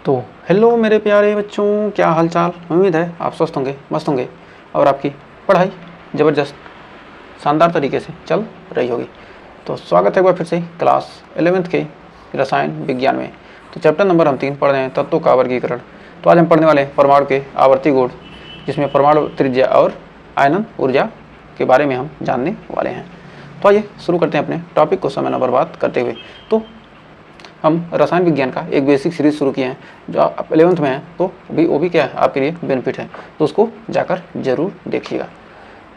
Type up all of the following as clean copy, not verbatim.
तो हेलो मेरे प्यारे बच्चों, क्या हाल चाल। उम्मीद है आप स्वस्थ होंगे, मस्त होंगे और आपकी पढ़ाई ज़बरदस्त शानदार तरीके से चल रही होगी। तो स्वागत है एक बार फिर से क्लास 11th के रसायन विज्ञान में। तो चैप्टर नंबर हम 3 पढ़ रहे हैं, तत्वों का वर्गीकरण। तो आज हम पढ़ने वाले हैं परमाणु के आवर्ती गुण, जिसमें परमाणु त्रिज्या और आयनन ऊर्जा के बारे में हम जानने वाले हैं। तो आइए शुरू करते हैं अपने टॉपिक को समय न बर्बाद करते हुए। तो हम रसायन विज्ञान का एक बेसिक सीरीज शुरू किए हैं, जो आप 11th में हैं, तो वो भी क्या है, आपके लिए बेनिफिट है, तो उसको जाकर जरूर देखिएगा।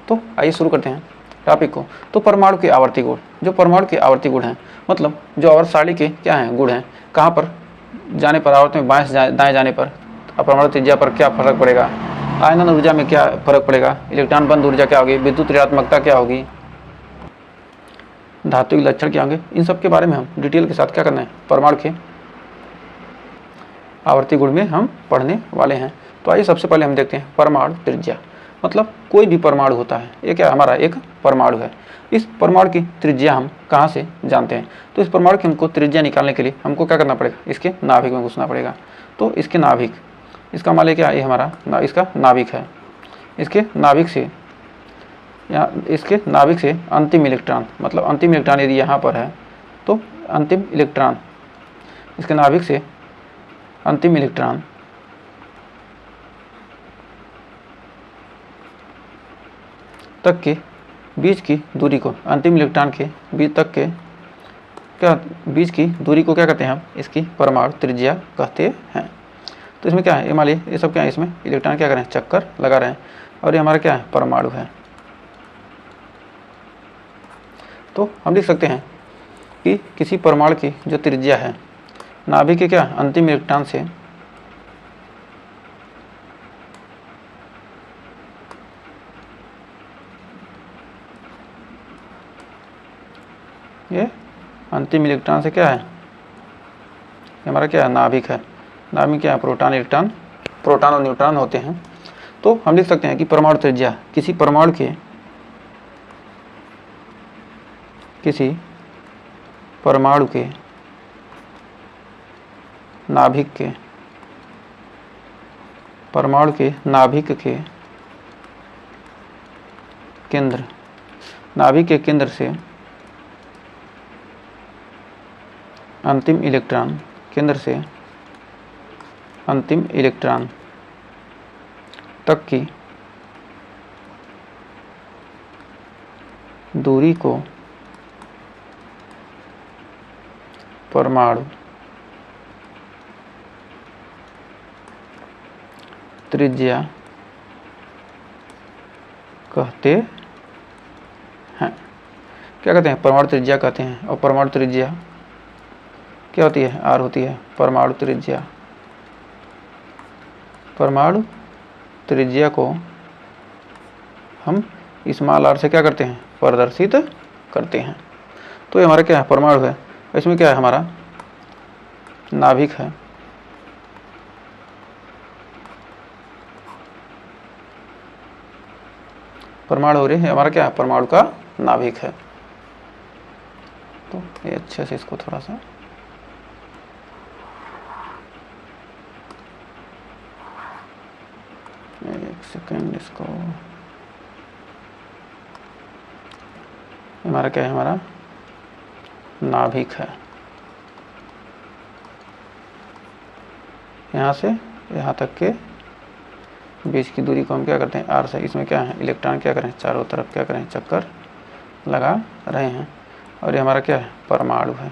तो आइए शुरू करते हैं टॉपिक को। तो परमाणु के आवर्ती गुण, जो परमाणु के आवर्ती गुण हैं, मतलब जो आवर्त सारणी के क्या हैं, गुण हैं, कहाँ पर जाने पर, आवर्त में बाएं से दाएं जाने पर परमाणु त्रिज्या पर क्या फर्क पड़ेगा, आयनन ऊर्जा में क्या फर्क पड़ेगा, इलेक्ट्रॉन बंद ऊर्जा क्या होगी, विद्युत ऋणात्मकता क्या होगी, धातु के लक्षण क्या होंगे, इन सब के बारे में हम डिटेल के साथ क्या करना है, परमाणु के आवर्ती गुण में हम पढ़ने वाले हैं। तो आइए सबसे पहले हम देखते हैं परमाणु त्रिज्या। मतलब कोई भी परमाणु होता है, ये क्या हमारा एक परमाणु है। इस परमाणु की त्रिज्या हम कहाँ से जानते हैं? तो इस परमाणु की हमको त्रिज्या निकालने के लिए हमको क्या करना पड़ेगा, इसके नाभिक में घुसना पड़ेगा। तो इसके नाभिक, इसका मान लिया क्या, ये हमारा इसका नाभिक है। इसके नाभिक से इसके नाभिक से अंतिम इलेक्ट्रॉन, मतलब अंतिम इलेक्ट्रॉन यदि यहाँ पर है, तो अंतिम इलेक्ट्रॉन, इसके नाभिक से अंतिम इलेक्ट्रॉन तक के बीच की दूरी को, अंतिम इलेक्ट्रॉन के बीच तक के क्या बीच की दूरी को क्या कहते हैं हम, इसकी परमाणु त्रिज्या कहते हैं। तो इसमें क्या है, ये मान लीजिए ये सब क्या है, इसमें इलेक्ट्रॉन क्या कर रहे हैं, चक्कर लगा रहे हैं, और ये हमारा क्या है, परमाणु है। तो हम लिख सकते हैं कि किसी परमाणु की जो त्रिज्या है नाभिक के क्या अंतिम इलेक्ट्रॉन से ये अंतिम इलेक्ट्रॉन से क्या है, ये हमारा क्या है, नाभिक है। नाभिक क्या है, प्रोटॉन इलेक्ट्रॉन, प्रोटॉन और न्यूट्रॉन होते हैं। तो हम लिख सकते हैं कि परमाणु त्रिज्या किसी परमाणु के नाभिक के परमाणु के नाभिक के केंद्र, नाभिक के केंद्र से अंतिम इलेक्ट्रॉन, केंद्र से अंतिम इलेक्ट्रॉन तक की दूरी को परमाणु त्रिज्या कहते हैं। क्या कहते हैं, परमाणु त्रिज्या कहते हैं। और परमाणु त्रिज्या क्या होती है, आर होती है। परमाणु त्रिज्या, परमाणु त्रिज्या को हम स्मॉल आर से क्या करते हैं, प्रदर्शित करते हैं। तो ये हमारा क्या है, परमाणु है। इसमें क्या है, हमारा नाभिक है। परमाणु हो रही है, हमारा क्या है, परमाणु का नाभिक है। तो ये अच्छे से इसको थोड़ा सा एक सेकेंड, इसको हमारा क्या है, हमारा नाभिक है। यहाँ से यहाँ तक के बीच की दूरी को हम क्या करते हैं, आर से। इसमें क्या है, इलेक्ट्रॉन क्या करें, चारों तरफ क्या करें, चक्कर लगा रहे हैं। और ये हमारा क्या है, परमाणु है।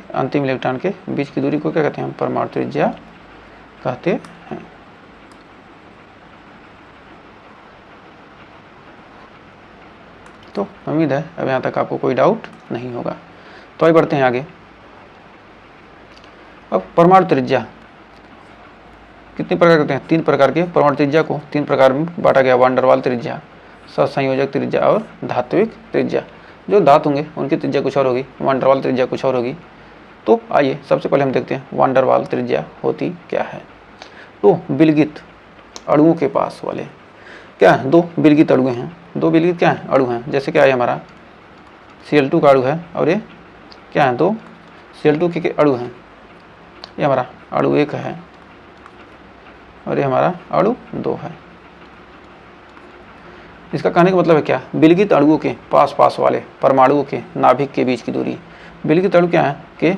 अंतिम इलेक्ट्रॉन के बीच की दूरी को क्या कहते हैं, हम परमाणु त्रिज्या कहते हैं। तो उम्मीद है अब यहाँ तक आपको कोई डाउट नहीं होगा। तो आइए बढ़ते हैं आगे। अब परमाणु त्रिज्या कितने प्रकार करते हैं, 3 प्रकार के। परमाणु त्रिज्या को 3 प्रकार में बांटा गया, वान डेर वाल त्रिज्या, सहसंयोजक त्रिज्या और धात्विक त्रिज्या। जो धातु होंगे उनकी त्रिज्या कुछ और होगी, वान डेर वाल त्रिज्या कुछ और होगी। तो आइए सबसे पहले हम देखते हैं वान डेर वाल त्रिज्या होती क्या है। तो विलगित अणुओं के पास वाले क्या है, 2 विलगित अणु हैं। 2 विलगित क्या है, अणु हैं। जैसे क्या है, हमारा Cl2 का अणु है और ये क्या है, 2 Cl2 के अणु हैं, ये हमारा अणु 1 है और ये हमारा अणु 2 है। इसका कहने का मतलब है क्या, विलगित अणुओं के पास पास वाले परमाणुओं के नाभिक के बीच की दूरी। विलगित अणु क्या है कि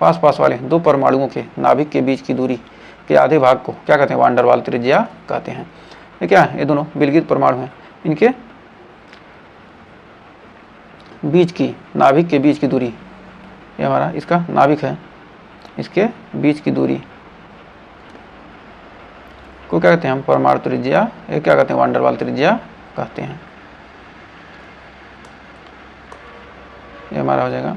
पास पास वाले दो परमाणुओं के नाभिक के बीच की दूरी के आधे भाग को क्या कहते हैं, वान डेर वाल त्रिज्या कहते हैं। ये क्या है, ये दोनों विलगित परमाणु हैं, इनके बीच की नाभिक के बीच की दूरी, ये हमारा इसका नाभिक है, इसके बीच की दूरी को क्या कहते हैं हम, परमाणु त्रिज्या, ये क्या कहते हैं, वान डेर वाल त्रिज्या कहते हैं। ये हमारा हो जाएगा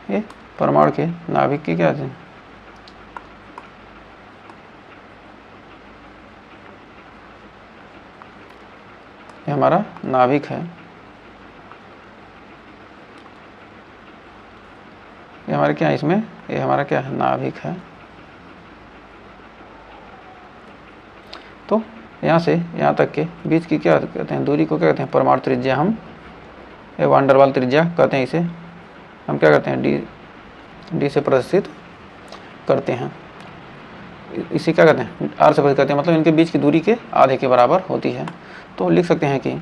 ये परमाणु के नाभिक की क्या कहते हैं, ये हमारा नाभिक है, ये हमारे क्या है इसमें, ये हमारा क्या है, नाभिक है। तो यहाँ से यहाँ तक के बीच की क्या कहते हैं, दूरी को क्या कहते हैं, परमाणु त्रिज्या हम, ये वान डेर वाल त्रिज्या कहते हैं। इसे हम क्या करते हैं, डी से प्रदर्शित करते हैं। इसे क्या कहते हैं, आर से प्रदर्शित करते हैं, मतलब इनके बीच की दूरी के आधे के बराबर होती है। तो लिख सकते हैं कि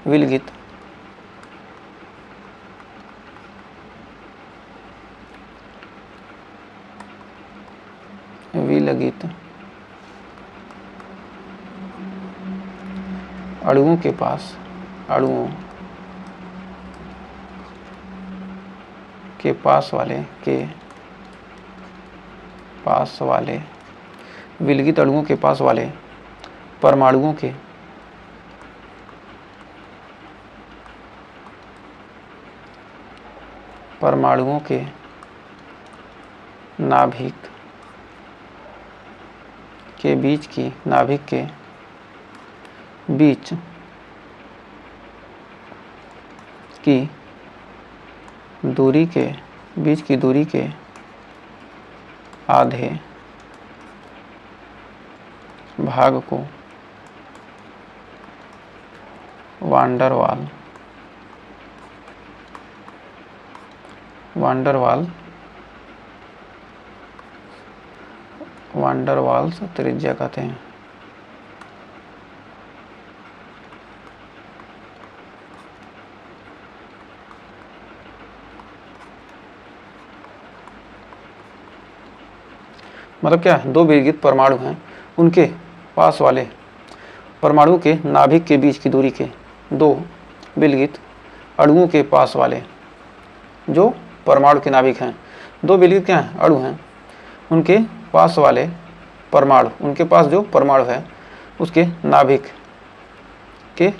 विलगित अणुओं के पास, अणुओं के पास वाले विलगित अणुओं के पास वाले परमाणुओं के नाभिक के बीच की, नाभिक के बीच की दूरी के, बीच की दूरी के आधे भाग को वान डेर वाल्स त्रिज्या कहते हैं। मतलब क्या है, दो विलगित परमाणु हैं, उनके पास वाले परमाणु के नाभिक के बीच की दूरी के, दो विलगित अणुओं के पास वाले जो परमाणु के नाभिक हैं, दो विलगित क्या हैं, अणु हैं, उनके पास वाले परमाणु, उनके पास जो परमाणु है उसके नाभिक के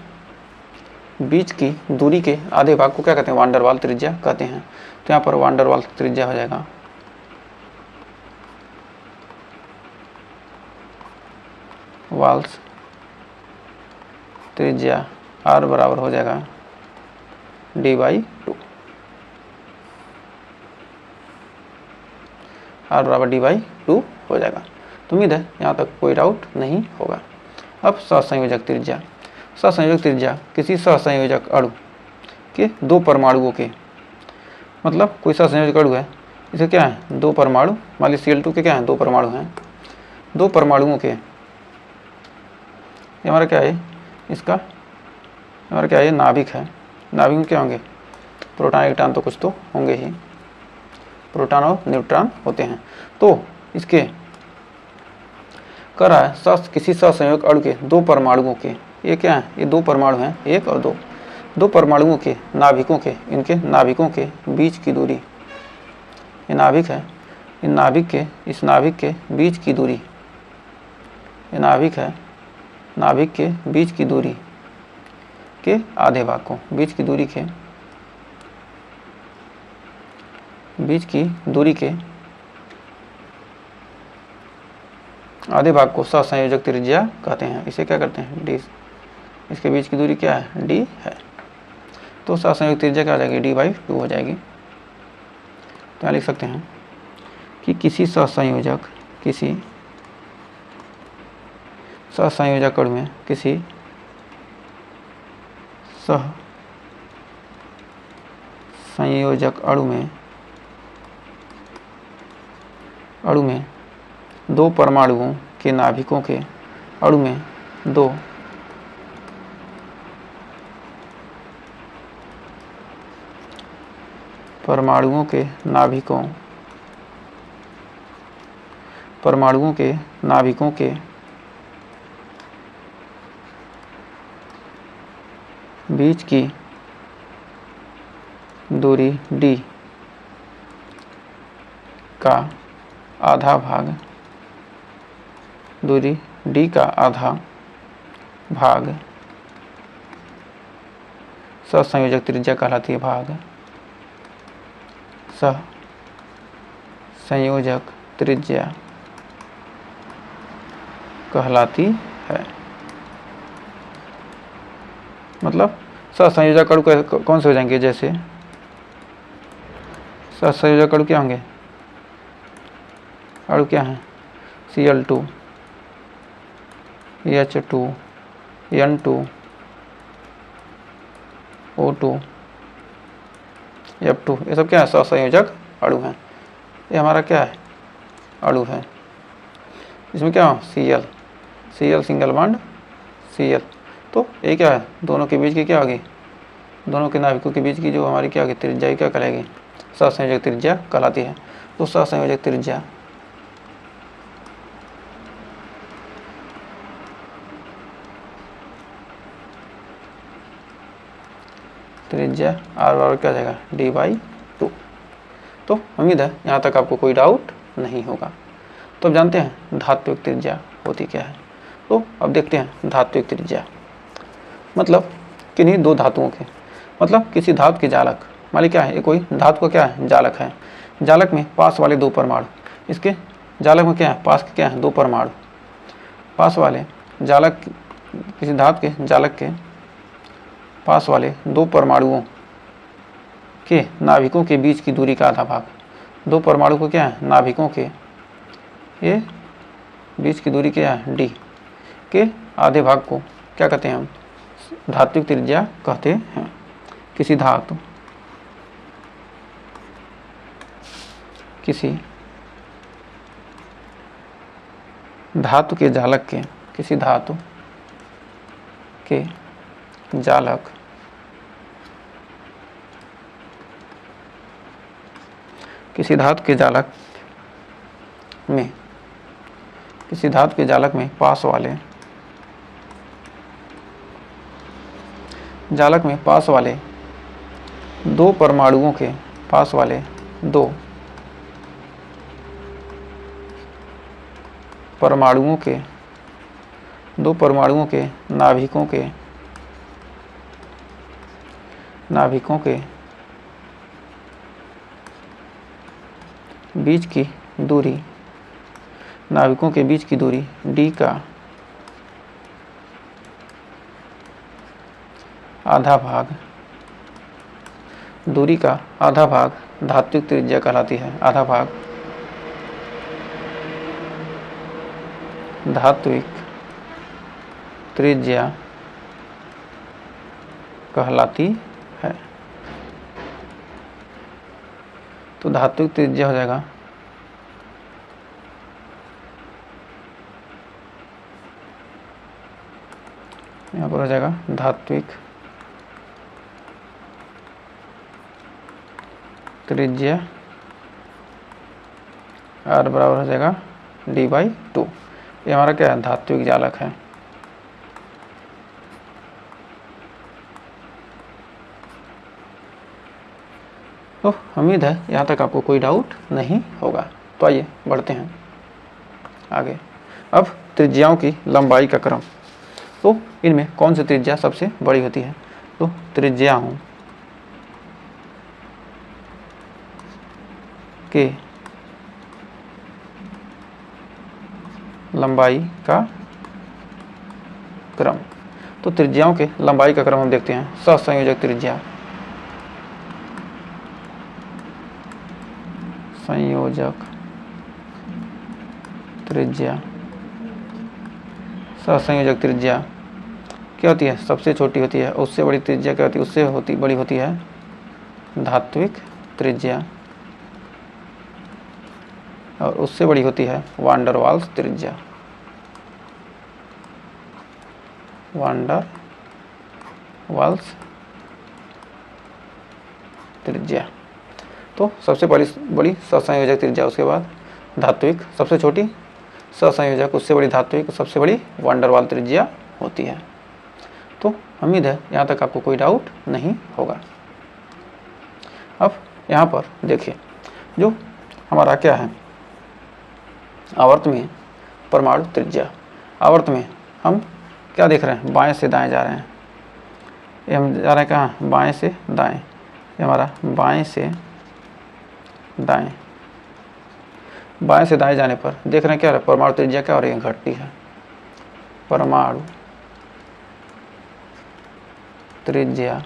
बीच की दूरी के आधे भाग को क्या कहते हैं, वान डेर वाल त्रिज्या कहते हैं। तो यहाँ पर वान डेर वाल त्रिज्या हो जाएगा वाल्स त्रिज्या, आर बराबर हो जाएगा d/2, आर बराबर d/2 हो जाएगा। तो उम्मीद है यहाँ तक कोई डाउट नहीं होगा। अब सहसंयोजक त्रिज्या, सहसंयोजक त्रिज्या किसी सहसंयोजक अणु के दो परमाणुओं के, मतलब कोई सहसंयोजक अणु है, इसे क्या है, दो परमाणु, मान ली Cl2 के क्या हैं, दो परमाणु हैं, दो परमाणुओं के, ये हमारा क्या है, इसका हमारा क्या है, नाभिक है। नाभिक में क्या होंगे, प्रोटॉन इलेक्ट्रॉन तो कुछ तो होंगे ही, प्रोटॉन और न्यूट्रॉन होते हैं। तो इसके कर रहा है किसी सहसंयोजक अणु के दो परमाणुओं के, ये क्या है, ये दो परमाणु हैं, एक और दो, दो परमाणुओं के नाभिकों के, इनके नाभिकों के बीच की दूरी, ये नाभिक है, इन नाभिक के, इस नाभिक के बीच की दूरी, ये नाभिक है, नाभिक के बीच की दूरी के आधे भाग को, बीच की दूरी के, बीच की दूरी के आधे भाग को सहसंयोजक त्रिज्या कहते हैं। इसे क्या करते हैं, डी, इसके बीच की दूरी क्या है, डी है। तो सहसंयोजक त्रिज्या क्या हो जाएगी, d/2 हो जाएगी। तो यहाँ लिख सकते हैं कि किसी सहसंयोजक अणु में, किसी सह संयोजक अणु में दो परमाणुओं के नाभिकों के अणु में दो परमाणुओं के नाभिकों के बीच की दूरी d का आधा भाग, दूरी d का आधा भाग सहसंयोजक त्रिज्या कहलाती है। भाग सहसंयोजक त्रिज्या कहलाती है। मतलब सहसंयोजक अणु कौन से हो जाएंगे? जैसे सहसंयोजक अणु क्या होंगे? अणु क्या है? Cl2, H2, N2, O2, F2, ये सब क्या है? सहसंयोजक अणु हैं। ये हमारा क्या है? अणु है। इसमें क्या हो? Cl single bond Cl। तो ये क्या है? दोनों के बीच की क्या होगी? दोनों के नाभिकों के बीच की जो हमारी क्या होगी? त्रिज्या क्या कहलाएगी? सहसंयोजक त्रिज्या कहलाती है। तो सहसंयोजक त्रिज्या r बराबर क्या आ जाएगा? d/2। तो उम्मीद है यहाँ तक आपको कोई डाउट नहीं होगा। तो अब जानते हैं धात्विक त्रिज्या होती क्या है। तो अब देखते हैं धात्विक त्रिज्या मतलब किन्हीं दो धातुओं के, मतलब किसी धातु के जालक, मान ली क्या है? ये कोई धातु का क्या है? जालक है। जालक में पास वाले दो परमाणु, इसके जालक में क्या है? पास के क्या है? दो परमाणु। पास वाले जालक, किसी धातु के जालक के पास वाले दो परमाणुओं के नाभिकों के बीच की दूरी का आधा भाग। दो परमाणु को क्या है? नाभिकों के ये बीच की दूरी क्या है? d के आधे भाग को क्या कहते हैं? हम धात्विक त्रिज्या कहते हैं। किसी धातु के जालक के, किसी धातु के जालक किसी धातु के जालक में पास वाले दो परमाणुओं के नाभिकों के बीच की दूरी, नाभिकों के बीच की दूरी d का आधा भाग, दूरी का आधा भाग धात्विक त्रिज्या कहलाती है। आधा भाग धात्विक त्रिज्या कहलाती है। तो धात्विक त्रिज्या हो जाएगा यहाँ पर हो जाएगा धात्विक त्रिज्या r बराबर हो जाएगा d/2। ये हमारा क्या है? धात्विक जालक है। तो उम्मीद है यहाँ तक आपको कोई डाउट नहीं होगा। तो आइए बढ़ते हैं आगे। अब त्रिज्याओं की लंबाई का क्रम। तो इनमें कौन सी त्रिज्या सबसे बड़ी होती है? तो त्रिज्याओं के लंबाई का क्रम। तो त्रिज्याओं के लंबाई का क्रम हम देखते हैं। सहसंयोजक त्रिज्या, सहसंयोजक त्रिज्या क्या होती है, सबसे छोटी होती है। उससे बड़ी त्रिज्या क्या होती है, उससे बड़ी होती है धात्विक त्रिज्या, और उससे बड़ी होती है वांडर वाल्स त्रिज्या। वांडर वाल्स त्रिज्या। तो सबसे बड़ी सहसंयोजक त्रिज्या, उसके बाद धात्विक, सबसे छोटी सहसंयोजक, उससे बड़ी धात्विक, सबसे बड़ी वांडर वाल त्रिज्या होती है। तो उम्मीद है यहाँ तक आपको कोई डाउट नहीं होगा। अब यहाँ पर देखिए, जो हमारा क्या है, आवर्त में परमाणु त्रिज्या। आवर्त में हम क्या देख रहे हैं, बाएं से दाएं जा रहे हैं। ये हम जा रहे हैं कहाँ, बाएं से दाएं। ये हमारा बाएं से दाएं, बाएं से दाएं जाने पर देख रहे हैं क्या हो रहा है, परमाणु त्रिज्या क्या हो रही है, घटती है। परमाणु त्रिज्या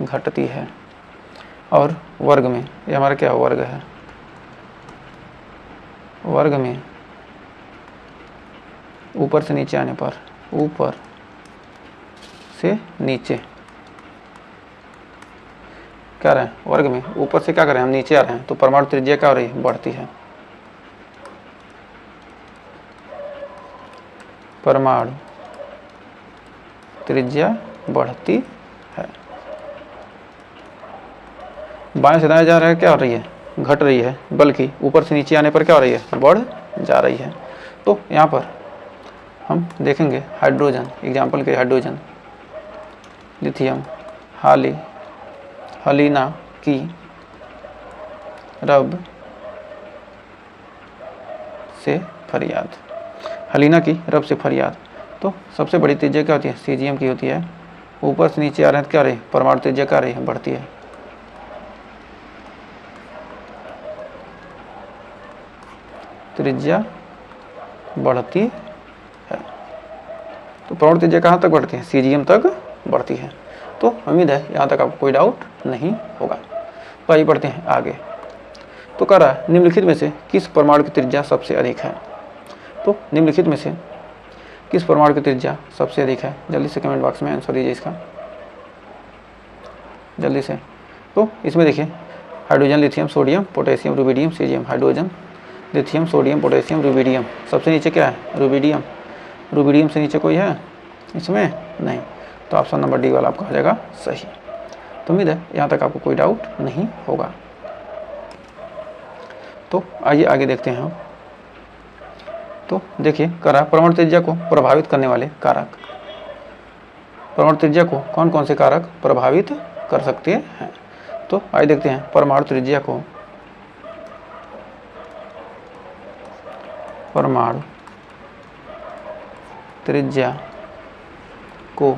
घटती है। और वर्ग में, ये हमारा क्या वर्ग है, वर्ग में ऊपर से नीचे आने पर, ऊपर से नीचे क्या रहे हैं, वर्ग में ऊपर से क्या कर रहे हैं, हम नीचे आ रहे हैं, तो परमाणु त्रिज्या क्या हो रही है, बढ़ती है। परमाणु त्रिज्या बढ़ती है। बाएं से दाएं जा रहा है, क्या हो रही है, घट रही है, बल्कि ऊपर से नीचे आने पर क्या हो रही है, बढ़ जा रही है। तो यहाँ पर हम देखेंगे हाइड्रोजन, एग्जाम्पल के हाइड्रोजन, लिथियम, हलीना की रब से फरियाद, हलीना की रब से फरियाद। तो सबसे बड़ी त्रिज्या क्या होती है, सीजियम की होती है। ऊपर से नीचे आ रहे हैं तो क्या रही, परमाणु त्रिज्या क्या रही है, बढ़ती है। त्रिज्या बढ़ती है। तो परमाणु त्रिज्या कहाँ तक बढ़ती है, सीजियम तक बढ़ती है। तो उम्मीद है यहाँ तक आपको कोई डाउट नहीं होगा। तो आइए बढ़ते हैं आगे। तो कह रहा है निम्नलिखित में से किस परमाणु की त्रिज्या सबसे अधिक है। तो निम्नलिखित में से किस परमाणु की त्रिज्या सबसे अधिक है, जल्दी से कमेंट बॉक्स में आंसर दीजिए इसका, जल्दी से। तो इसमें देखिए hydrogen, lithium, sodium, potassium, rubidium, caesium. Hydrogen, lithium, sodium, potassium, rubidium. सबसे नीचे क्या है, रुबिडियम। रुबिडियम से नीचे कोई है इसमें, नहीं। तो ऑप्शन नंबर डी वाला आपका हो जाएगा सही। तो उम्मीद है यहाँ तक आपको कोई डाउट नहीं होगा। तो आइए आगे देखते हैं हम। तो देखिए करा परमाणु त्रिज्या को प्रभावित करने वाले कारक। परमाणु त्रिज्या को कौन कौन से कारक प्रभावित कर सकते हैं। तो आइए देखते हैं परमाणु त्रिज्या को, परमाणु त्रिज्या को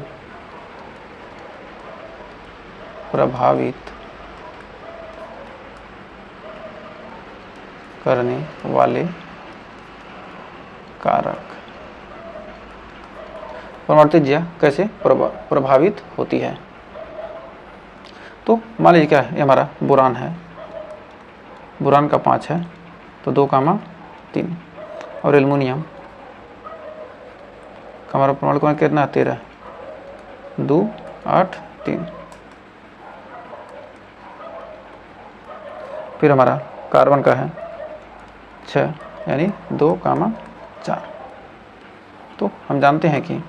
प्रभावित करने वाले कारक। परमाणु त्रिज्या कैसे प्रभावित होती है। तो मान लीजिए क्या है, ये हमारा बोरान है, बोरान का 5 है, तो 2,3। और एल्युमिनियम का हमारा परमाणु क्रमांक कितना है, 13, 2, 8, 3। फिर हमारा कार्बन का है 6, यानी 2,4। तो हम जानते हैं कि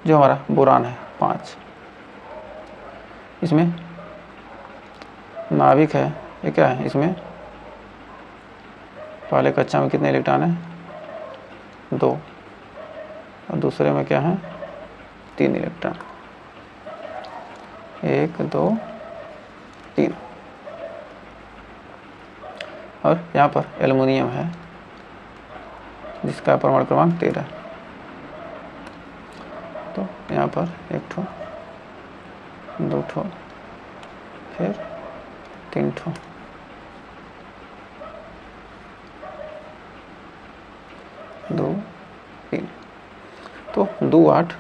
जो हमारा बोरान है 5, इसमें नाभिक है, ये क्या है, इसमें पहले कक्षा में कितने इलेक्ट्रॉन है, 2, और दूसरे में क्या है, 3 इलेक्ट्रॉन, 1, 2, 3। और यहाँ पर एल्युमिनियम है जिसका परमाणु क्रमांक 13। तो यहाँ पर 1 ठो, 2 ठो, फिर 3 ठो, 2, 3। तो 2, 8,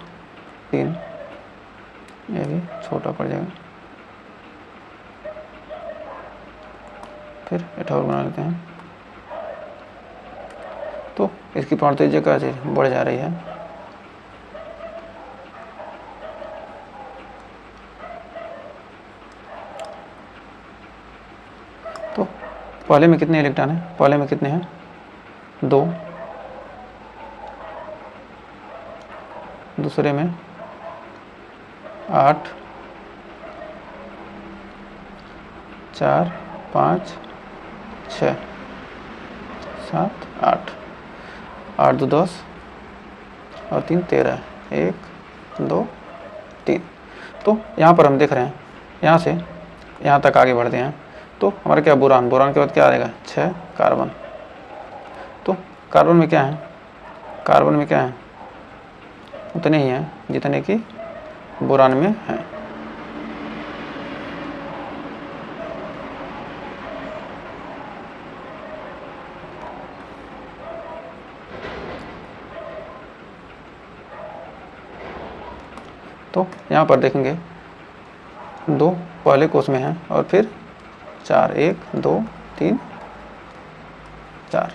3, ये भी छोटा पड़ जाएगा। फिर एक और बना लेते हैं, इसकी परमाणु त्रिज्या क्या बढ़ जा रही है। तो पहले में कितने इलेक्ट्रॉन है, पहले में कितने हैं 2, दूसरे में 8, 4, 5, 6, 7, 8, 8 2 10 और 3 13, 1 2 3। तो यहाँ पर हम देख रहे हैं, यहाँ से यहाँ तक आगे बढ़ते हैं तो हमारा क्या बोरान, बोरान के बाद क्या आएगा 6 कार्बन। तो कार्बन में क्या है, कार्बन में क्या है उतने ही हैं जितने कि बोरान में हैं। तो यहाँ पर देखेंगे 2 पहले कोष में हैं और फिर 4, 1 2 3 4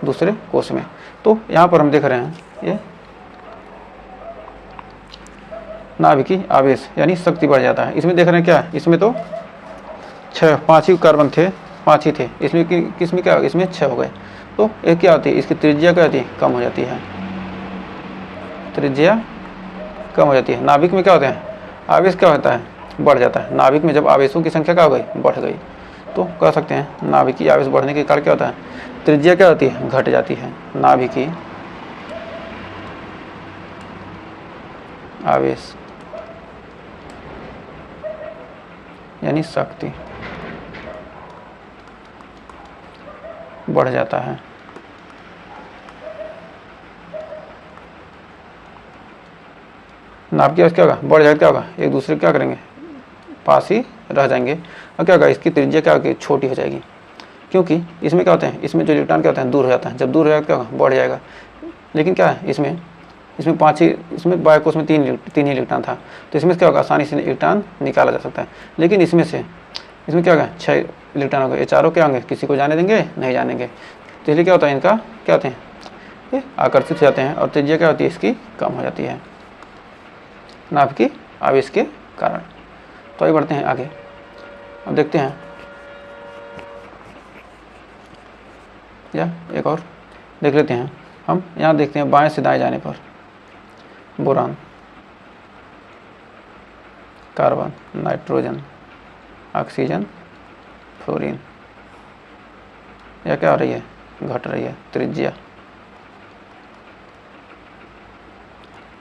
दूसरे कोष में। तो यहाँ पर हम देख रहे हैं ये नाभिकीय आवेश यानी शक्ति बढ़ जाता है। इसमें देख रहे हैं क्या, इसमें तो 5 ही कार्बन थे, 5 ही थे, इसमें किसमें क्या, इसमें 6 हो गए। तो ये क्या होती है, इसकी त्रिज्या क्या होती है, कम हो जाती है, त्रिज्या कम हो जाती है। नाभिक में क्या होता है, आवेश क्या होता है, बढ़ जाता है। नाभिक में जब आवेशों की संख्या क्या हो गई, बढ़ गई, तो कह सकते हैं नाभिकीय आवेश बढ़ने के कारण क्या होता है, त्रिज्या क्या होती है, घट जाती है। नाभिकीय आवेश यानी शक्ति बढ़ जाता है। नाभिकीय आवेश क्या होगा, बढ़ जाएगा, क्या होगा, एक दूसरे क्या करेंगे, पास ही रह जाएंगे और क्या होगा, इसकी त्रिज्या क्या होगी, छोटी हो जाएगी। क्योंकि इसमें क्या होते हैं, इसमें जो इलेक्ट्रॉन क्या होता है, दूर हो जाता है। जब दूर हो जाएगा क्या होगा, बढ़ जाएगा। लेकिन क्या है, इसमें 5 ही, इसमें बायो कोष में 3 ही इलेक्ट्रॉन था, तो इसमें क्या होगा, आसानी से इलेक्ट्रॉन निकाला जा सकता है। लेकिन इसमें क्या होगा, 6 इलेक्ट्रॉन हो गए, ये चारों क्या होंगे, किसी को जाने देंगे, नहीं जानेंगे। तो इसलिए क्या होता है, इनका क्या होते हैं, ये आकर्षित हो जाते हैं और त्रिज्या क्या होती है, इसकी कम हो जाती है नाभिकीय आवेश के कारण। तो आगे बढ़ते हैं आगे, अब देखते हैं या एक और देख लेते हैं। हम यहाँ देखते हैं बाएं से दाएं जाने पर boron, carbon, nitrogen, oxygen, fluorine, यह क्या हो रही है, घट रही है त्रिज्या।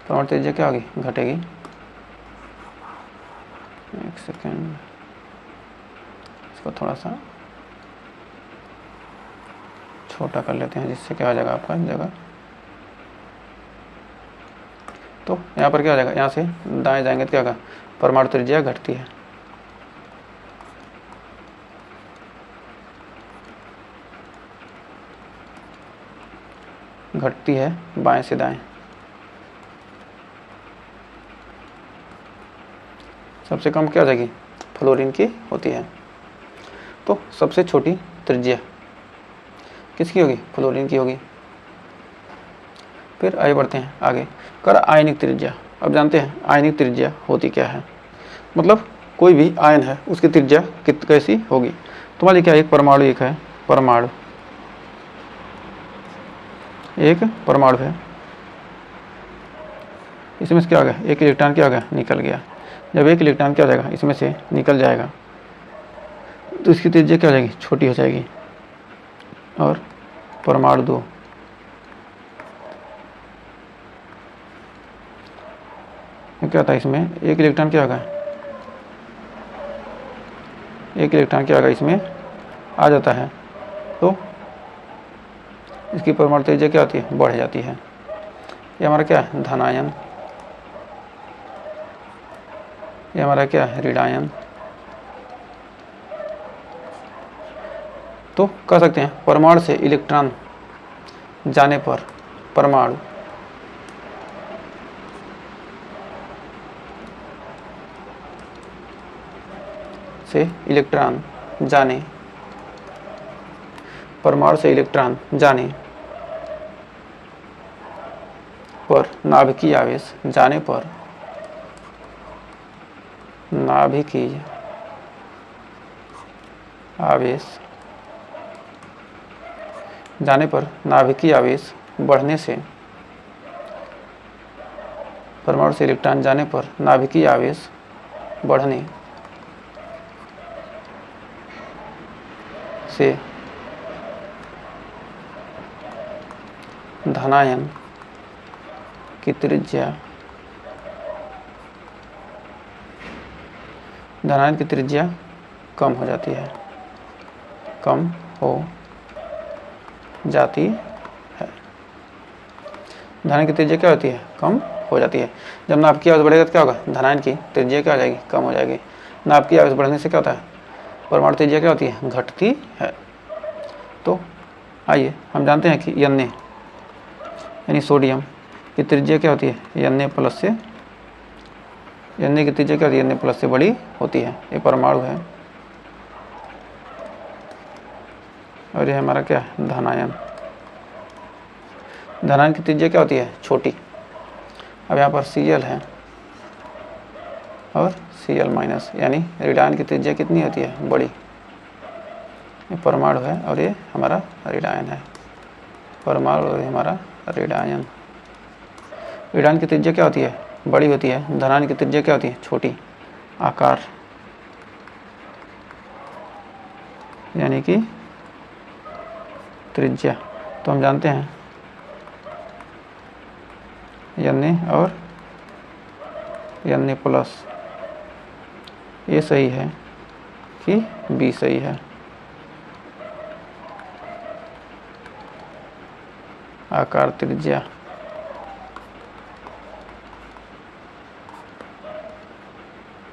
परमाणु त्रिज्या क्या होगी, घटेगी। एक सेकेंड, इसको थोड़ा सा छोटा कर लेते हैं जिससे क्या हो जाएगा आपका जगह। तो यहाँ पर क्या हो जाएगा, यहाँ से दाएं जाएंगे तो क्या होगा, परमाणु त्रिज्या घटती है। घटती है बाएं से दाएं। सबसे कम क्या हो जाएगी, फ्लोरीन की होती है। तो सबसे छोटी त्रिज्या किसकी होगी, फ्लोरीन की होगी। फिर आगे बढ़ते हैं आगे, कर आयनिक त्रिज्या। अब जानते हैं आयनिक त्रिज्या होती क्या है, मतलब कोई भी आयन है उसकी त्रिज्या कैसी होगी। तो मान लीजिए क्या, एक परमाणु, एक है परमाणु, एक परमाणु है, इसमें से क्या हो गया, एक इलेक्ट्रॉन क्या हो गया, निकल गया। जब एक इलेक्ट्रॉन क्या हो जाएगा, इसमें से निकल जाएगा तो इसकी त्रिज्या क्या हो जाएगी, छोटी हो जाएगी। और परमाणु 2, क्या होता है, इसमें एक इलेक्ट्रॉन क्या होगा, एक इलेक्ट्रॉन क्या होगा, इसमें आ जाता है तो इसकी परमाणु त्रिज्या क्या होती है, बढ़ जाती है। ये हमारा क्या है, धनायन, ये हमारा क्या है, ऋणायन। तो कह सकते हैं परमाणु से इलेक्ट्रॉन जाने पर, परमाणु से इलेक्ट्रॉन जाने, परमाणु से इलेक्ट्रॉन जाने पर नाभिकीय आवेश जाने पर नाभिकीय आवेश जाने पर नाभिकीय आवेश बढ़ने से परमाणु से इलेक्ट्रॉन जाने पर नाभिकीय आवेश बढ़ने से धनायन की त्रिज्या कम हो जाती है, कम हो जाती है। धनायन की त्रिज्या क्या होती है? कम हो जाती है। जब नाभिकीय आवेश बढ़ेगा तो क्या होगा? धनायन की त्रिज्या क्या हो जाएगी? कम हो जाएगी। नाभिकीय आवेश बढ़ने से क्या होता है? परमाणु त्रिज्या क्या होती है? घटती है। तो आइए हम जानते हैं कि Na यानी सोडियम की त्रिज्या क्या होती है? Na प्लस से, Na की त्रिज्या क्या होती है? Na प्लस से बड़ी होती है। ये परमाणु है और ये हमारा क्या है? धनायन। धनायन की त्रिज्या क्या होती है? छोटी। अब यहाँ पर Cl है और Cl माइनस, यानी ऋणायन की त्रिज्या कितनी होती है? बड़ी। ये परमाणु है और ये हमारा ऋणायन है। परमाणु और हमारा ऋणायन। ऋणायन की त्रिज्या क्या होती है? बड़ी होती है। धनायन की त्रिज्या क्या होती है? छोटी। आकार यानी कि त्रिज्या। तो हम जानते हैं Na और Na प्लस, ये सही है कि B सही है? आकार त्रिज्या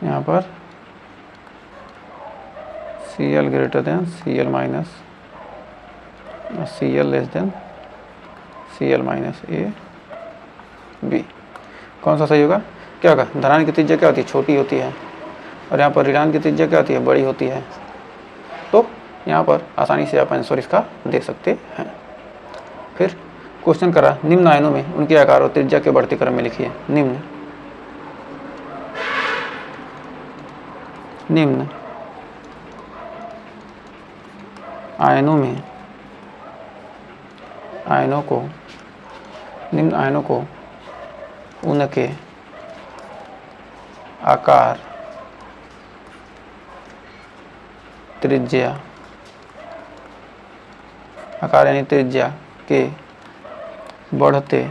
यहाँ पर Cl greater than Cl minus, Cl less than Cl minus, A B. कौन सा सही होगा? क्या होगा? धनायन की त्रिज्या क्या होती है? छोटी होती है और यहाँ पर ऋणायन की त्रिज्या क्या होती है? बड़ी होती है। तो यहाँ पर आसानी से आप आंसर इसका दे सकते हैं। फिर क्वेश्चन करा, निम्न आयनों में उनके आकार और त्रिज्या के बढ़ते क्रम में लिखिए। निम्न आयनों में निम्न आयनों को उनके आकार, त्रिज्या, आकार यानी त्रिज्या के बढ़ते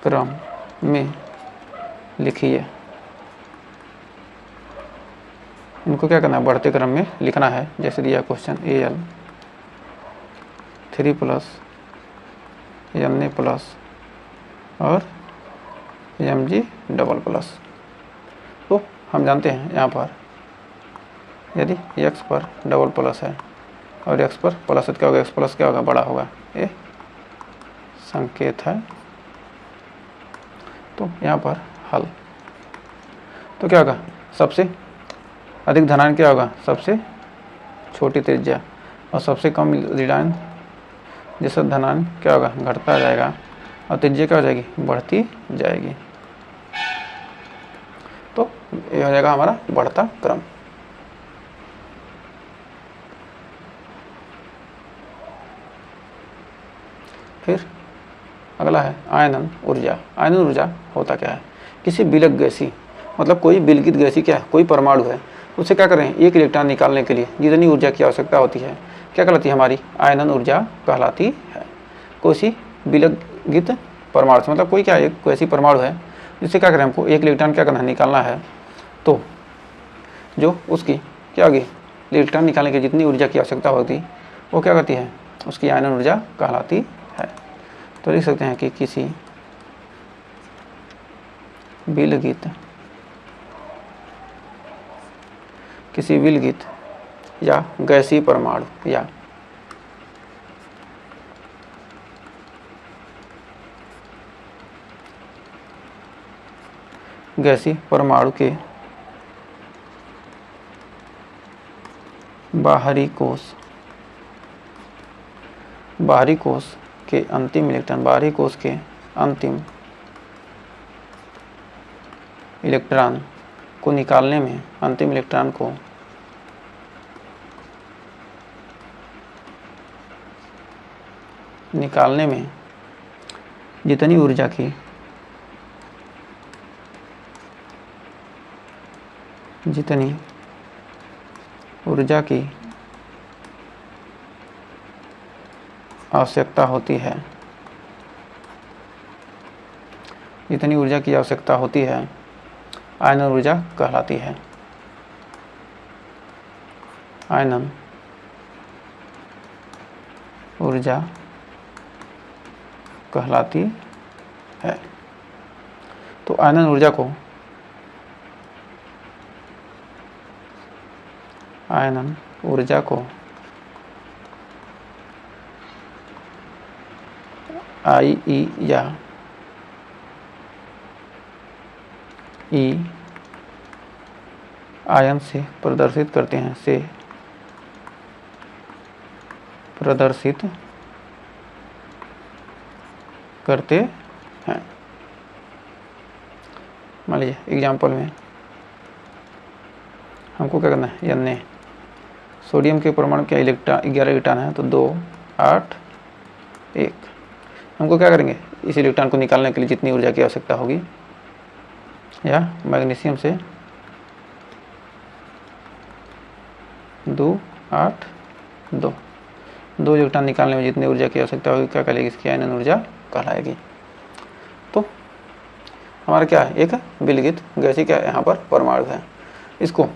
क्रम में लिखिए। इनको क्या करना है? बढ़ते क्रम में लिखना है। जैसे दिया question, Al 3 plus Na plus और Mg डबल प्लस। तो हम जानते हैं यहाँ पर यदि x पर डबल प्लस है और x पर प्लस है तो क्या होगा? x प्लस क्या होगा? बड़ा होगा। ये संकेत है। तो यहाँ पर हल। तो क्या होगा? सबसे अधिक धनायन क्या होगा? सबसे छोटी त्रिज्या, और सबसे कम ऋणायन जैसा धनायन क्या होगा? घटता जाएगा और त्रिज्या क्या हो जाएगी? बढ़ती जाएगी। तो ये हो जाएगा हमारा बढ़ता क्रम। फिर अगला है आयनन ऊर्जा। आयनन ऊर्जा होता क्या है? किसी विलग गैसी, मतलब कोई विलगित गैसी क्या है? कोई परमाणु है, उसे क्या कर रहे हैं? एक इलेक्ट्रॉन निकालने के लिए जितनी ऊर्जा की आवश्यकता होती है क्या कहलाती है? हमारी आयनन ऊर्जा कहलाती है। कोई विलगित परमाणु से, मतलब कोई क्या, एक कोई ऐसी परमाणु है जिससे क्या करें? हमको एक इलेक्ट्रॉन क्या करना है? निकालना है। तो जो उसकी क्या होगी? इलेक्ट्रॉन निकालने की जितनी ऊर्जा की आवश्यकता होती वो क्या कहती है? उसकी आयनन ऊर्जा कहलाती है। तो लिख सकते हैं कि किसी विलगित या गैसीय परमाणु या गैसीय परमाणु के बाहरी कोश के अंतिम इलेक्ट्रॉन, बाहरी कोश के अंतिम इलेक्ट्रॉन को निकालने में, अंतिम इलेक्ट्रॉन को निकालने में जितनी ऊर्जा की आवश्यकता होती है, जितनी ऊर्जा की आवश्यकता होती है, आयनन ऊर्जा कहलाती है। आयनन ऊर्जा कहलाती है। तो आयनन ऊर्जा को आई ई या ई आयन से प्रदर्शित करते हैं, मान लीजिए एग्जाम्पल में हमको क्या करना है, N सोडियम के परमाणु क्या 11 इलेक्ट्रॉन है, तो 2 8 1। हमको क्या करेंगे, इस इलेक्ट्रॉन को निकालने के लिए जितनी ऊर्जा की आवश्यकता होगी, या मैग्नीशियम से 2 8 2 इलेक्ट्रॉन निकालने में जितनी ऊर्जा की आवश्यकता होगी, क्या कहलाएगी, इसकी आयनन ऊर्जा कहलाएगी। तो हमारा क्या है, एक विलगित गैसीय क्या यहाँ पर परमाणु है। इसको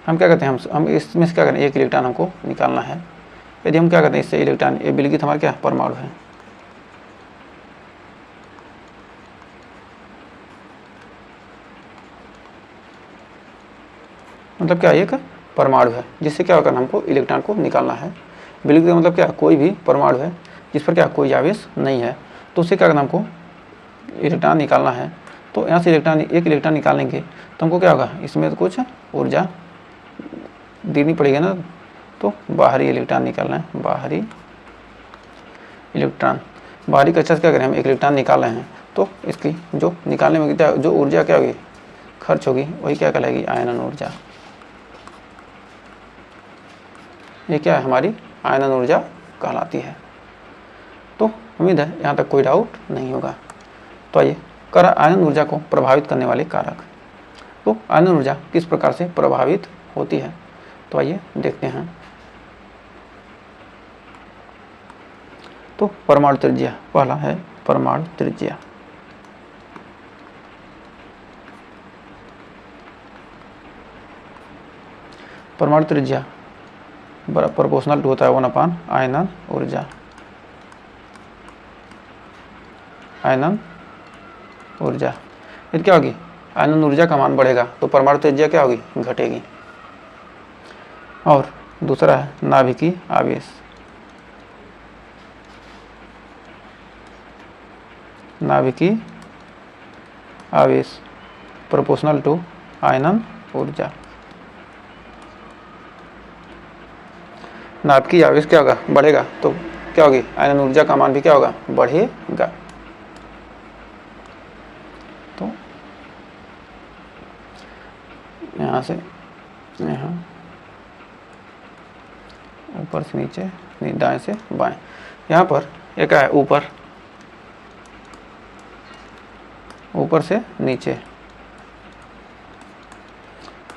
हम क्या कहते हैं, हम इसमें से क्या करें, एक इलेक्ट्रॉन हमको निकालना है। यदि हम क्या करते हैं, इससे इलेक्ट्रॉन, ये विलगित हमारा क्या परमाणु है। मतलब क्या, एक परमाणु है जिससे क्या होगा, हमको इलेक्ट्रॉन को निकालना है। विलगित का मतलब क्या, कोई भी परमाणु है जिस पर क्या कोई आवेश नहीं है, तो उससे क्या करना, हमको इलेक्ट्रॉन निकालना है। तो यहाँ से एक इलेक्ट्रॉन निकालेंगे तो हमको क्या होगा, इसमें तो कुछ ऊर्जा देनी पड़ेगी ना। तो बाहरी इलेक्ट्रॉन निकालना है, बाहरी कक्षा से क्या करें, हम एक इलेक्ट्रॉन निकाल रहे हैं, तो इसकी जो निकालने में जो ऊर्जा क्या होगी, खर्च होगी, वही क्या कहलाएगी, आयनन ऊर्जा। ये क्या है, हमारी आयनन ऊर्जा कहलाती है। तो उम्मीद है यहाँ तक कोई डाउट नहीं होगा। तो आइए आयनन ऊर्जा को प्रभावित करने वाले कारक। तो आयनन ऊर्जा किस प्रकार से प्रभावित होती है, तो आइए देखते हैं। तो परमाणु त्रिज्या, पहला है परमाणु त्रिज्या। परमाणु त्रिज्या प्रोपोर्शनल टू होता है 1 आयनन ऊर्जा। आयनन ऊर्जा फिर क्या होगी, आयनन ऊर्जा का मान बढ़ेगा तो परमाणु त्रिज्या क्या होगी, घटेगी। और दूसरा है नाभिकीय आवेश। नाभिकीय आवेश प्रोपोर्शनल टू आयनन ऊर्जा। नाभिकीय आवेश क्या होगा, बढ़ेगा, तो क्या होगी, आयनन ऊर्जा का मान भी क्या होगा, बढ़ेगा। तो यहाँ से यहाँ, ऊपर से नीचे, दाएं से बाएं। यहाँ पर ये क्या है, ऊपर से नीचे।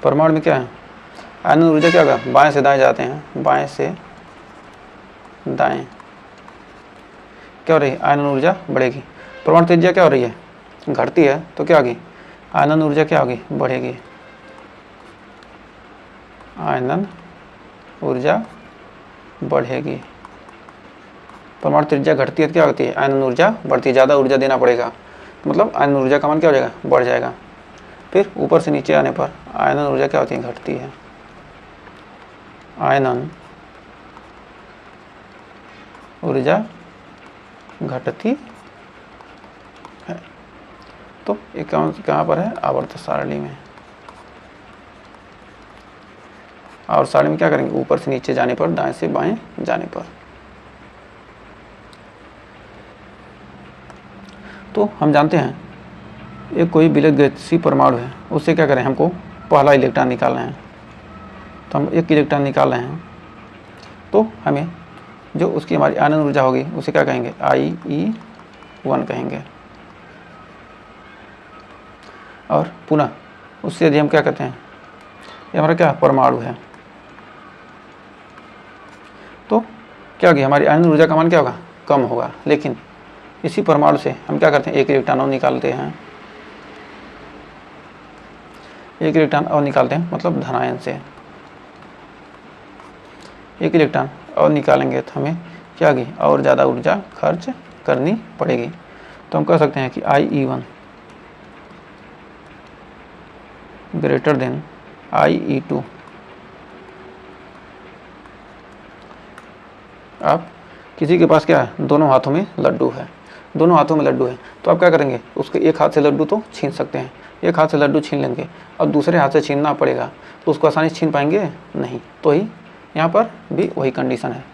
परमाणु में क्या है, आयनन ऊर्जा क्या होगा, बाएं से दाएं जाते हैं, बाएं से दाएं क्या हो रही है, आयनन ऊर्जा बढ़ेगी। परमाणु त्रिज्या क्या हो रही है, घटती है, तो क्या होगी, आयनन ऊर्जा क्या होगी, बढ़ेगी। आयनन ऊर्जा बढ़ेगी। परमाणु त्रिज्या घटती है तो क्या होती है, आयनन ऊर्जा बढ़ती है, ज़्यादा ऊर्जा देना पड़ेगा, मतलब आयनन ऊर्जा का मान क्या हो जाएगा, बढ़ जाएगा। फिर ऊपर से नीचे आने पर आयनन ऊर्जा क्या होती है, घटती है। आयनन ऊर्जा घटती है। तो ये कहाँ पर है, आवर्त सारणी में। और सारणी में क्या करेंगे, ऊपर से नीचे जाने पर, दाएं से बाएं जाने पर। तो हम जानते हैं एक कोई विलयन गैसीय परमाणु है, उससे क्या करें, हमको पहला इलेक्ट्रॉन निकालना है। तो हम एक इलेक्ट्रॉन निकाल रहे हैं, तो हमें जो उसकी हमारी आयनन ऊर्जा होगी उसे क्या कहेंगे, IE1 कहेंगे। और पुनः उससे यदि हम क्या कहते हैं, ये हमारा क्या परमाणु है, तो क्या होगी, हमारी आयनन ऊर्जा का मान क्या होगा, कम होगा। लेकिन इसी परमाणु से हम क्या करते हैं, एक इलेक्ट्रॉन और निकालते हैं, एक इलेक्ट्रॉन और निकालते हैं, मतलब धनायन से एक इलेक्ट्रॉन और निकालेंगे तो हमें क्या होगी, और ज़्यादा ऊर्जा खर्च करनी पड़ेगी। तो हम कह सकते हैं कि IE1 ग्रेटर देन IE2। आप किसी के पास क्या है, दोनों हाथों में लड्डू है, दोनों हाथों में लड्डू है, तो आप क्या करेंगे, उसके एक हाथ से लड्डू तो छीन सकते हैं, एक हाथ से लड्डू छीन लेंगे और दूसरे हाथ से छीनना पड़ेगा, तो उसको आसानी से छीन पाएंगे नहीं। तो ही यहाँ पर भी वही कंडीशन है,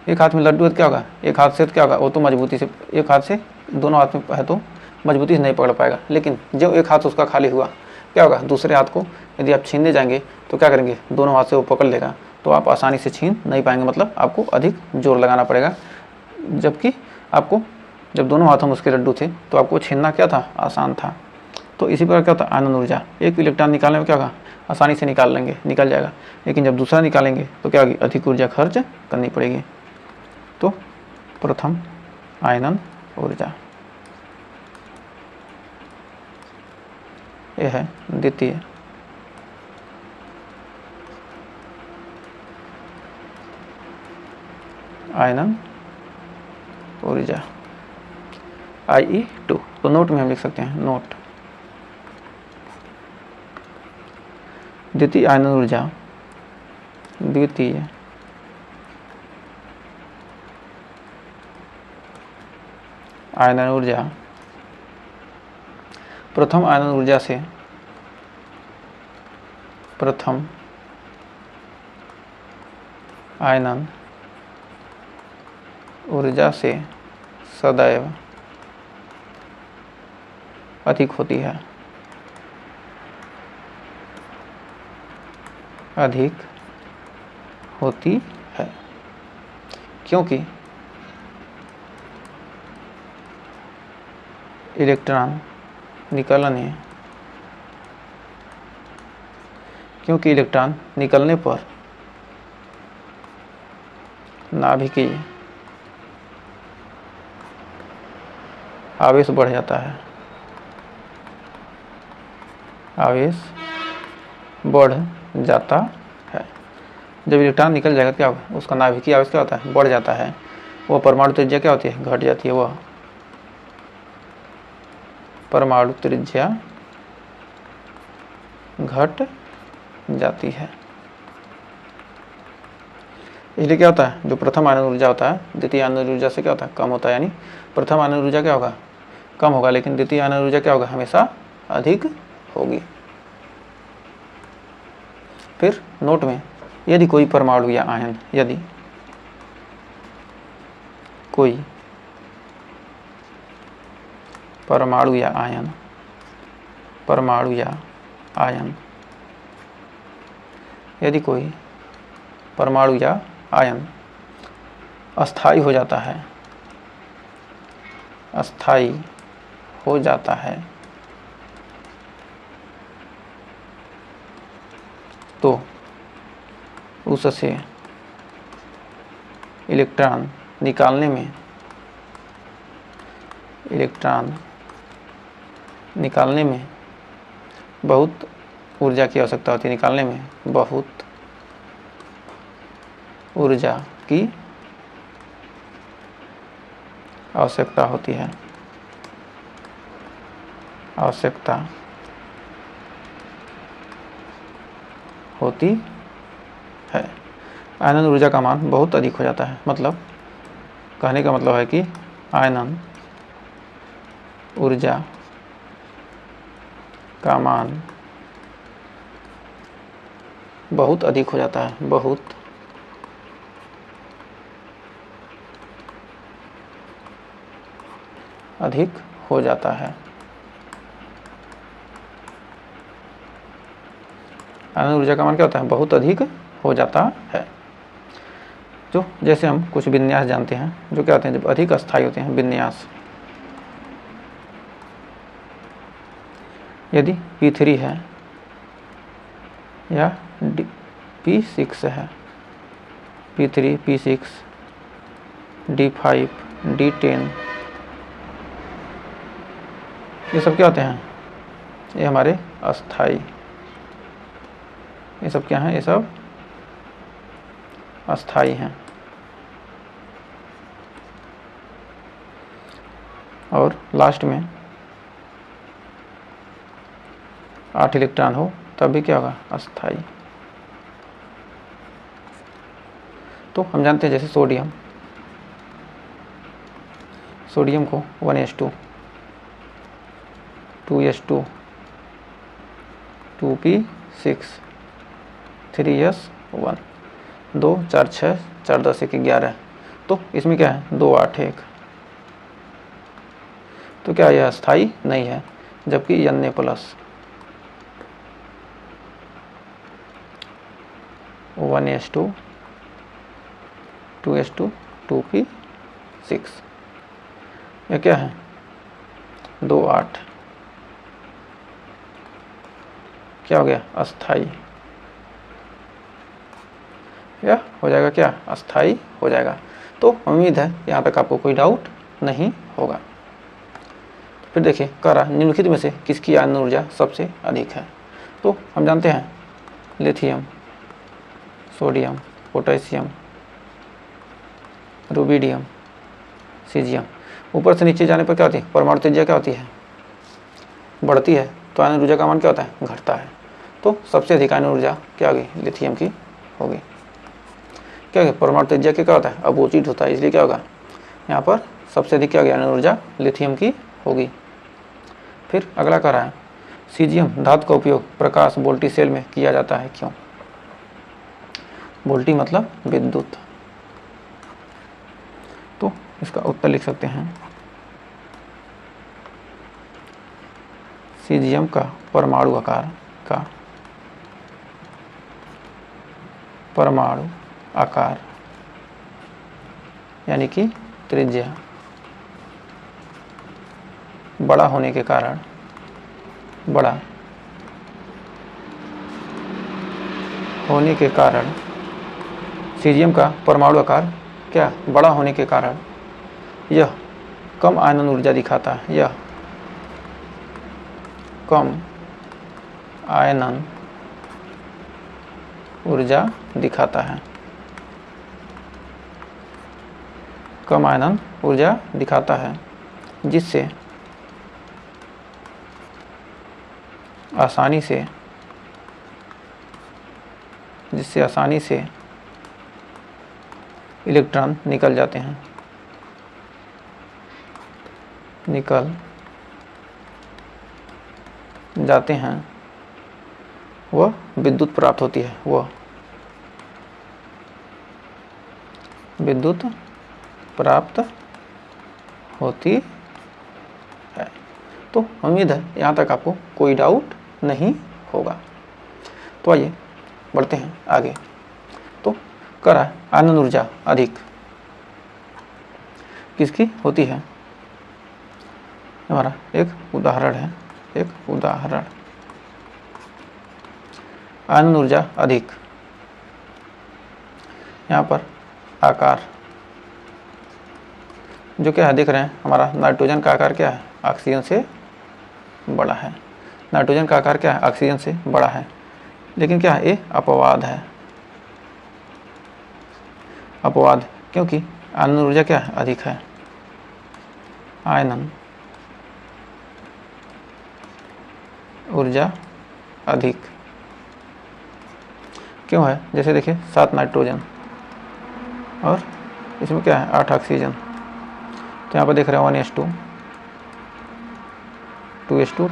एक हाथ में लड्डू है तो क्या होगा, एक हाथ से तो क्या होगा, वो तो मजबूती से, एक हाथ से दोनों हाथ में है तो मजबूती से नहीं पकड़ पाएगा। लेकिन जो एक हाथ उसका खाली हुआ, क्या होगा, दूसरे हाथ को यदि आप छीनने जाएंगे तो क्या करेंगे, दोनों हाथ से वो पकड़ लेगा, तो आप आसानी से छीन नहीं पाएंगे, मतलब आपको अधिक जोर लगाना पड़ेगा। जबकि आपको जब दोनों हाथों में उसके लड्डू थे तो आपको छीनना क्या था, आसान था। तो इसी प्रकार क्या होता है, आयनन ऊर्जा, एक इलेक्ट्रॉन निकालने में क्या होगा, आसानी से निकाल लेंगे, निकल जाएगा। लेकिन जब दूसरा निकालेंगे तो क्या होगी, अधिक ऊर्जा खर्च करनी पड़ेगी। तो प्रथम आयनन ऊर्जा, यह है द्वितीय आयनन ऊर्जा IE2। तो नोट में हम लिख सकते हैं, नोट, द्वितीय आयनन ऊर्जा, द्वितीय आयनन ऊर्जा प्रथम आयनन ऊर्जा से, प्रथम आयनन ऊर्जा से सदैव अधिक होती है, अधिक होती है, क्योंकि इलेक्ट्रॉन निकलने, क्योंकि इलेक्ट्रॉन निकलने पर नाभिकीय आवेश बढ़ जाता है, आवेश बढ़ जाता है। जब इलेक्ट्रॉन निकल जाएगा क्या होगा, उसका नाभिकीय आवेश क्या होता है, बढ़ जाता है। वो परमाणु त्रिज्या क्या होती है, घट जाती है, वह परमाणु त्रिज्या घट जाती है। इसलिए क्या होता है, जो प्रथम आयनन ऊर्जा होता है द्वितीय आयनन ऊर्जा से क्या होता है, कम होता है। यानी प्रथम आयनन ऊर्जा क्या होगा, कम होगा, लेकिन द्वितीय आयनन ऊर्जा क्या होगा, हमेशा अधिक होगी। फिर नोट में, यदि कोई परमाणु या आयन, यदि कोई परमाणु या आयन, परमाणु या आयन, यदि कोई परमाणु या आयन अस्थायी हो जाता है, अस्थायी हो जाता है, तो उससे इलेक्ट्रॉन निकालने में, इलेक्ट्रॉन निकालने में बहुत ऊर्जा की आवश्यकता होती है, निकालने में बहुत ऊर्जा की आवश्यकता होती है, आवश्यकता होती है। आयनन ऊर्जा का मान बहुत अधिक हो जाता है, मतलब कहने का मतलब है कि आयनन ऊर्जा का मान बहुत अधिक हो जाता है, बहुत अधिक हो जाता है। आयनन ऊर्जा का मान क्या होता है? बहुत अधिक हो जाता है। जो जैसे हम कुछ विन्यास जानते हैं जो क्या होते हैं, जब अधिक अस्थायी होते हैं विन्यास। यदि P3 है या P6 है, P3, P6, D5, D10, ये सब क्या होते हैं? ये हमारे अस्थाई। ये सब क्या हैं? ये सब अस्थाई हैं। और लास्ट में 8 इलेक्ट्रॉन हो तब भी क्या होगा? अस्थाई। तो हम जानते हैं जैसे सोडियम को 1s2, 2s2, 2p6, 3s1, 2 4 6 4 10 1 11। तो इसमें क्या है? 2 8 1। तो क्या यह अस्थाई नहीं है, जबकि Na plus 1s2, 2s2, 2p6, यह क्या है? 2 8। क्या हो गया? अस्थाई। यह हो जाएगा क्या? अस्थाई हो जाएगा। तो उम्मीद है यहाँ तक आपको कोई डाउट नहीं होगा। फिर देखिए कह रहा निम्नलिखित में से किसकी आयनन ऊर्जा सबसे अधिक है? तो हम जानते हैं lithium, sodium, potassium, rubidium, caesium. ऊपर से नीचे जाने पर क्या होती है? परमाणु त्रिज्या क्या होती है? बढ़ती है। तो आयनन ऊर्जा का मान क्या होता है? घटता है। तो सबसे अधिक आयनन ऊर्जा क्या होगी? लिथियम की होगी। क्या होगी? परमाणु त्रिज्या क्या होता है? अपोजिट होता है, इसलिए क्या होगा? यहाँ पर सबसे अधिक क्या होगी? आयनन ऊर्जा लिथियम की होगी। फिर अगला कह रहा है सीजियम धातु का उपयोग प्रकाश वोल्टी सेल में किया जाता है, क्यों? वोल्टी मतलब विद्युत। तो इसका उत्तर लिख सकते हैं सीजियम का परमाणु आकार यानी कि त्रिज्या बड़ा होने के कारण सीजियम का परमाणु आकार क्या? बड़ा होने के कारण यह कम आयनन ऊर्जा दिखाता है। यह कम आयनन ऊर्जा दिखाता है। कम आयनन ऊर्जा दिखाता है, जिससे आसानी से इलेक्ट्रॉन निकल जाते हैं, वह विद्युत प्राप्त होती है, है। तो उम्मीद है यहाँ तक आपको कोई डाउट नहीं होगा। तो आइए बढ़ते हैं आगे। तो कह रहा है आयनन ऊर्जा अधिक किसकी होती है? हमारा एक उदाहरण है, आयनन ऊर्जा अधिक। यहाँ पर आकार जो क्या है देख रहे हैं, हमारा नाइट्रोजन का आकार क्या है? ऑक्सीजन से बड़ा है। नाइट्रोजन का आकार क्या है? ऑक्सीजन से बड़ा है। लेकिन क्या है? ये अपवाद है। अपवाद क्योंकि आयनन ऊर्जा क्या है? अधिक है। आयनन ऊर्जा अधिक क्यों है? जैसे देखिए 7 नाइट्रोजन और इसमें क्या है? 8 ऑक्सीजन। तो यहाँ पर देख रहे हैं 1s2, 2s2,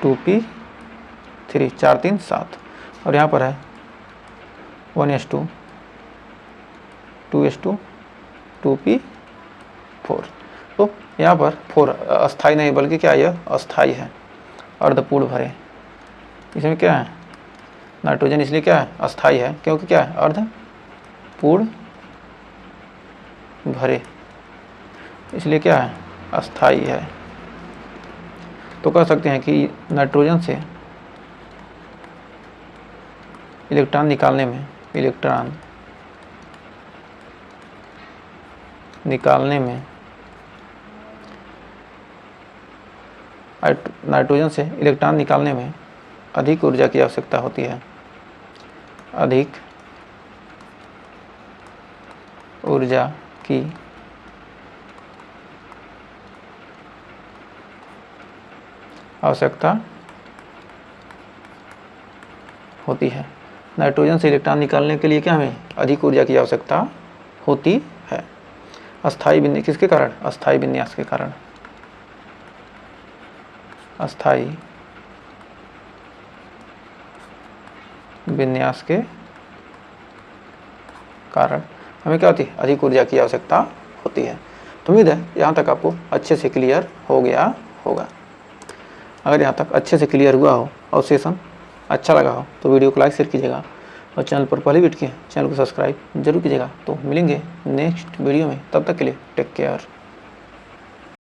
2p3, 4 3 7। और यहाँ पर है 1s2, 2s2, 2p4। तो यहाँ पर 4 अस्थाई नहीं बल्कि क्या है, यह अस्थाई है। अर्धपूर्ण भरे, इसमें क्या है, नाइट्रोजन इसलिए क्या है, अस्थाई है, क्योंकि क्या है, अर्धपूर्ण भरे, इसलिए क्या है, अस्थाई है। तो कह सकते हैं कि नाइट्रोजन से इलेक्ट्रॉन निकालने में, नाइट्रोजन से इलेक्ट्रॉन निकालने में अधिक ऊर्जा की आवश्यकता होती है, अधिक ऊर्जा की आवश्यकता होती है। नाइट्रोजन से इलेक्ट्रॉन निकालने के लिए क्या हमें अधिक ऊर्जा की आवश्यकता होती है। अस्थाई विन्यास किसके कारण, अस्थाई विन्यास के कारण, अस्थाई विन्यास के कारण हमें क्या होती है, अधिक ऊर्जा की आवश्यकता होती है। तो उम्मीद है यहाँ तक आपको अच्छे से क्लियर हो गया होगा। अगर यहाँ तक अच्छे से क्लियर हुआ हो और सेशन अच्छा लगा हो तो वीडियो को लाइक शेयर कीजिएगा, और चैनल पर पहले विजिट किए चैनल को सब्सक्राइब जरूर कीजिएगा। तो मिलेंगे नेक्स्ट वीडियो में, तब तक के लिए टेक केयर।